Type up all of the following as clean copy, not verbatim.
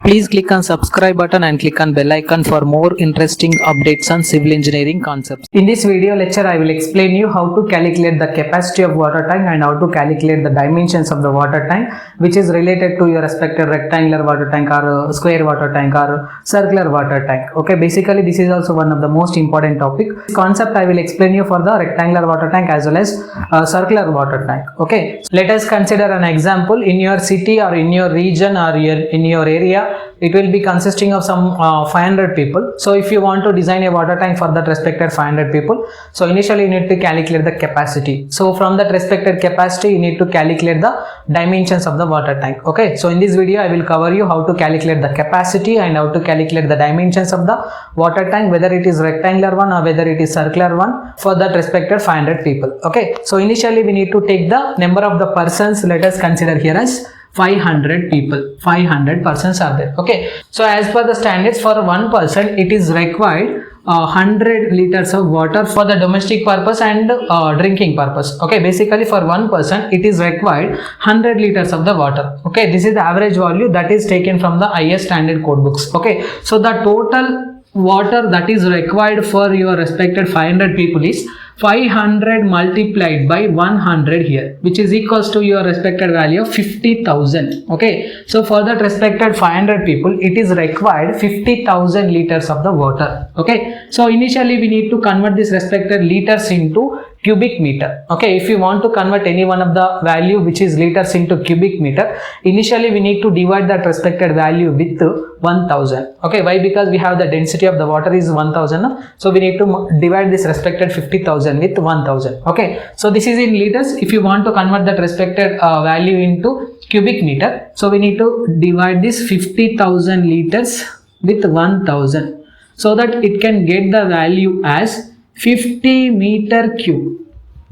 Please click on subscribe button and click on bell icon for more interesting updates on civil engineering concepts. In this video lecture, I will explain you how to calculate the capacity of water tank and how to calculate the dimensions of the water tank, which is related to your respective rectangular water tank or square water tank or circular water tank. Okay, basically this is also one of the most important topic. This concept I will explain you for the rectangular water tank as well as circular water tank. Okay, let us consider an example. In your city or in your region or in your area, it will be consisting of some 500 people. So if you want to design a water tank for that respected 500 people, so initially you need to calculate the capacity. So from that respected capacity, you need to calculate the dimensions of the water tank. Okay, so in this video I will cover you how to calculate the capacity and how to calculate the dimensions of the water tank, whether it is rectangular one or whether it is circular one for that respected 500 people. Okay, so initially we need to take the number of the persons. Let us consider here as 500 people, 500 persons are there. Okay, so as per the standards, for one person it is required 100 liters of water for the domestic purpose and drinking purpose. Okay, basically for one person it is required 100 liters of the water. Okay, this is the average value that is taken from the IS standard code books. Okay, so the total water that is required for your respected 500 people is 500 multiplied by 100 here, which is equals to your respected value of 50,000. Okay, so for that respected 500 people it is required 50,000 liters of the water. Okay, so initially we need to convert this respected liters into cubic meter. Okay, if you want to convert any one of the value which is liters into cubic meter, initially we need to divide that respected value with 1000. Okay, why? Because we have the density of the water is 1000, so we need to divide this respected 50,000 with 1000. Okay, so this is in liters. If you want to convert that respected value into cubic meter, so we need to divide this 50,000 liters with 1000 so that it can get the value as 50 meter cube.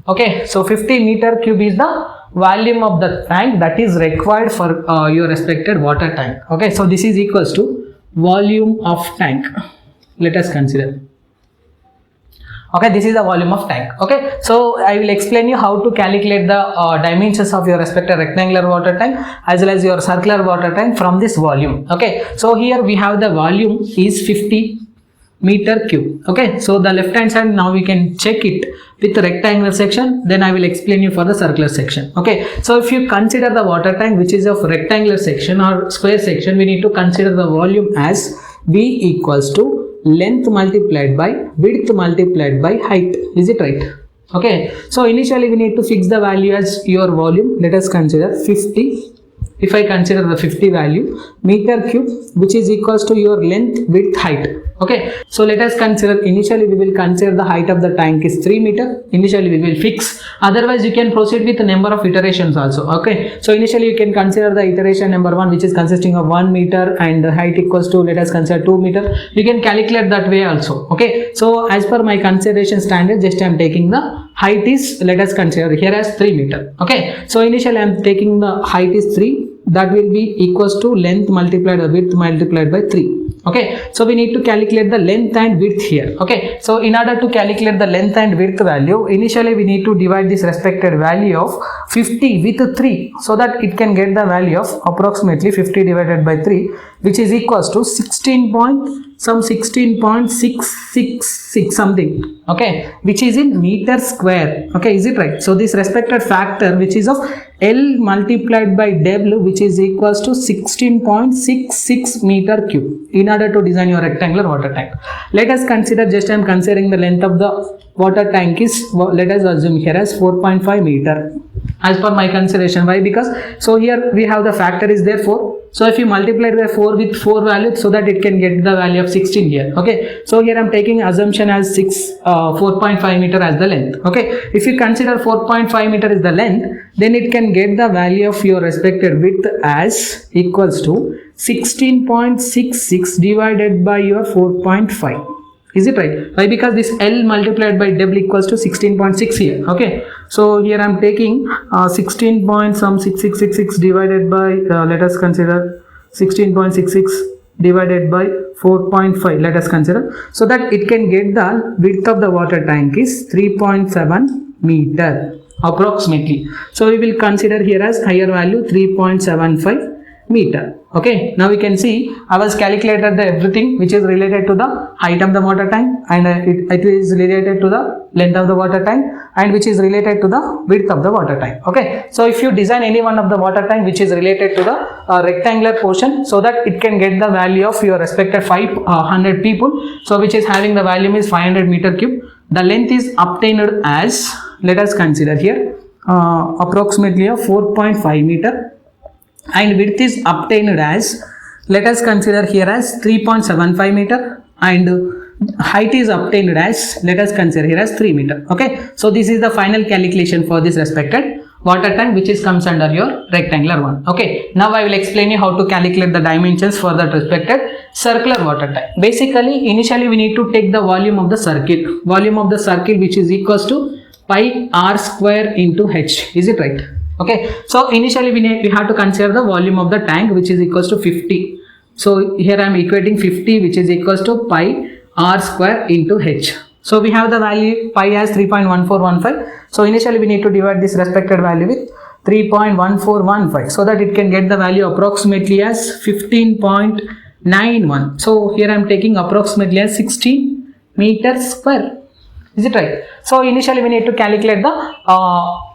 Okay, so 50 meter cube is the volume of the tank that is required for your respected water tank. Okay, so this is equals to volume of tank. Let us consider. Okay, this is the volume of tank. Okay, so I will explain you how to calculate the dimensions of your respective rectangular water tank as well as your circular water tank from this volume. Okay, so here we have the volume is 50 meter cube. Okay, so the left hand side now we can check it with the rectangular section, then I will explain you for the circular section. Okay, so if you consider the water tank which is of rectangular section or square section, we need to consider the volume as V equals to length multiplied by width multiplied by height. Is it right? Okay, so initially we need to fix the value as your volume. Let us consider 50. If I consider the 50 value, meter cube, which is equals to your length, width, height. Okay, so let us consider, initially we will consider the height of the tank is 3 meter. Initially we will fix, otherwise you can proceed with the number of iterations also. Okay, so initially you can consider the iteration number 1, which is consisting of 1 meter and the height equals to, let us consider 2 meter. You can calculate that way also. Okay, so as per my consideration standard, just I am taking the height is, let us consider here as 3 meter. Okay, so initially I am taking the height is 3, that will be equals to length multiplied or width multiplied by 3. Okay, so we need to calculate the length and width here. Okay, so in order to calculate the length and width value, initially we need to divide this respected value of 50 with 3 so that it can get the value of approximately 50 divided by 3, which is equals to 16.666 something. Okay, which is in meter square. Okay, is it right? So this respected factor which is of L multiplied by W, which is equals to 16.66 meter cube in order to design your rectangular water tank. Let us consider, just I am considering the length of the water tank is, let us assume here as 4.5 meter as per my consideration. Why? Because so here we have the factor is there 4. So if you multiply the 4 with 4 values so that it can get the value of 16 here. Okay, so here I am taking assumption as 4.5 meter as the length. Okay, if you consider 4.5 meter is the length, then it can get the value of your respected width as equals to 16.66 divided by your 4.5. Is it right? Why? Because this L multiplied by W equals to 16.6 here. Okay, so here I am taking 16.6666 divided by let us consider 16.66 divided by 4.5. Let us consider, so that it can get the width of the water tank is 3.7 meter approximately. So we will consider here as higher value 3.75 meter. Okay, now we can see I was calculated the everything which is related to the height of the water tank, and it is related to the length of the water tank, and which is related to the width of the water tank. Okay, so if you design any one of the water tank which is related to the rectangular portion, so that it can get the value of your respected 500 people, so which is having the volume is 500 meter cube. The length is obtained as, let us consider here, approximately a 4.5 meter, and width is obtained as, let us consider here as 3.75 meter, and height is obtained as, let us consider here as 3 meter. Okay, so this is the final calculation for this respected water tank which is comes under your rectangular one. Okay, now I will explain you how to calculate the dimensions for that respected circular water tank. Basically, initially we need to take the volume of the circle which is equals to pi r square into h. Is it right? Okay, so initially we have to consider the volume of the tank which is equals to 50. So here I am equating 50 which is equals to pi r square into h. So we have the value pi as 3.1415. So initially we need to divide this respected value with 3.1415 so that it can get the value approximately as 15.91. So here I am taking approximately as 16 meters square. Is it right? So initially we need to calculate the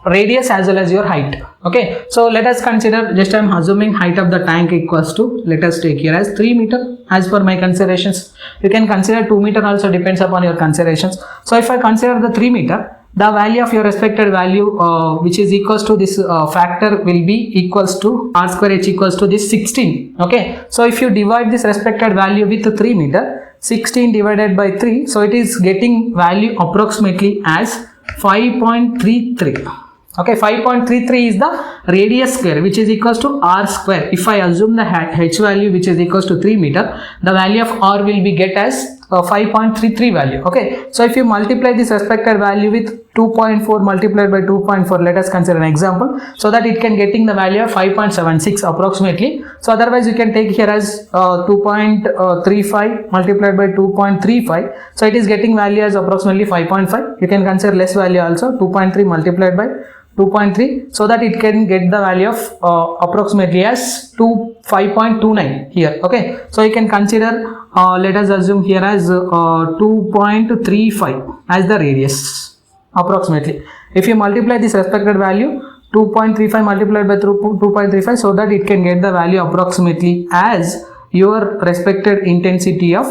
radius as well as your height. Okay, so let us consider, just I am assuming height of the tank equals to, let us take here as 3 meter as per my considerations. You can consider 2 meter also, depends upon your considerations. So if I consider the 3 meter, the value of your respected value which is equals to this factor will be equals to r square h equals to this 16. Okay, so if you divide this respected value with 3 meter, 16 divided by 3, so it is getting value approximately as 5.33. Okay, 5.33 is the radius square which is equals to r square. If I assume the h value which is equals to 3 meter, the value of r will be get as 5.33 value. Okay, so if you multiply this respected value with 2.4 multiplied by 2.4, let us consider an example, so that it can getting the value of 5.76 approximately. So otherwise you can take here as 2.35 multiplied by 2.35, so it is getting value as approximately 5.5. You can consider less value also, 2.3 multiplied by 2.3, so that it can get the value of approximately as 5.29 here. Okay, so you can consider let us assume here as 2.35 as the radius approximately. If you multiply this respected value 2.35 multiplied by 2.35, so that it can get the value approximately as your respected intensity of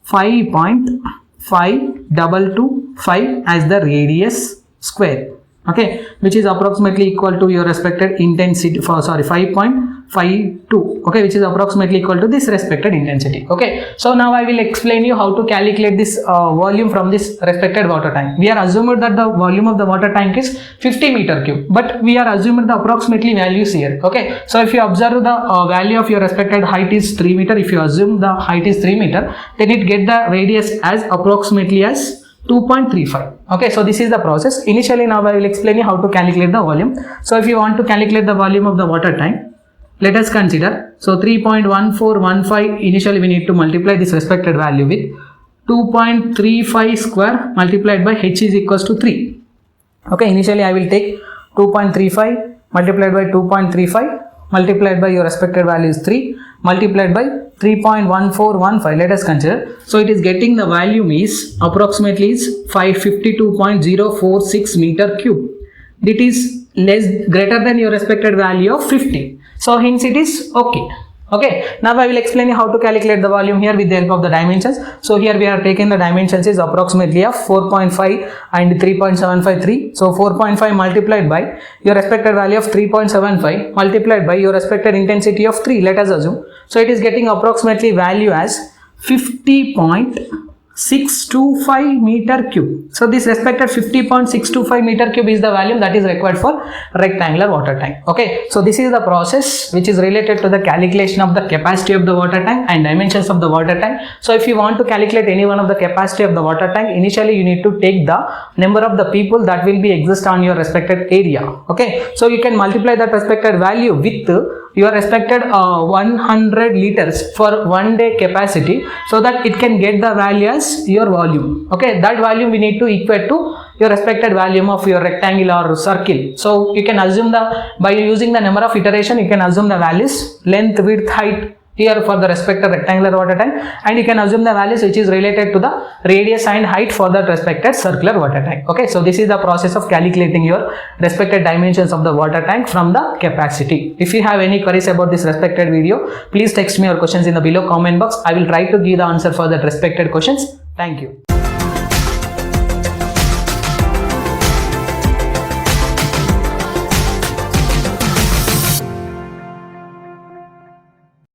5.5225 as the radius square. Okay, which is approximately equal to your respected intensity for 5.52. okay, which is approximately equal to this respected intensity. Okay, so now I will explain you how to calculate this volume from this respected water tank. We are assuming that the volume of the water tank is 50 meter cube, but we are assuming the approximately values here. Okay, so if you observe the value of your respected height is 3 meter, if you assume the height is 3 meter, then it get the radius as approximately as 2.35. okay, so this is the process. Initially now I will explain you how to calculate the volume. So if you want to calculate the volume of the water tank, let us consider, so 3.1415, initially we need to multiply this respected value with 2.35 square multiplied by h is equals to 3. okay, initially I will take 2.35 multiplied by 2.35 multiplied by your respected value is 3 multiplied by 3.1415. let us consider, so it is getting the volume is approximately is 552.046 meter cube. It is greater than your respected value of 50, so hence it is okay. Okay, now I will explain you how to calculate the volume here with the help of the dimensions. So here we are taking the dimensions is approximately of 4.5 and 3.753. So 4.5 multiplied by your respected value of 3.75 multiplied by your respected intensity of 3, let us assume. So it is getting approximately value as 50.625 meter cube. So this respected 50.625 meter cube is the volume that is required for rectangular water tank. Okay, so this is the process which is related to the calculation of the capacity of the water tank and dimensions of the water tank. So if you want to calculate any one of the capacity of the water tank, initially you need to take the number of the people that will be exist on your respected area. Okay, so you can multiply that respected value with your respected 100 liters for 1 day capacity, so that it can get the value as your volume. Okay, that volume we need to equate to your respected volume of your rectangle or circle. So you can assume by using the number of iteration, you can assume the values length, width, height here for the respective rectangular water tank, and you can assume the values which is related to the radius and height for that respected circular water tank. Okay, so this is the process of calculating your respected dimensions of the water tank from the capacity. If you have any queries about this respected video, please text me your questions in the below comment box. I will try to give the answer for that respected questions. Thank you.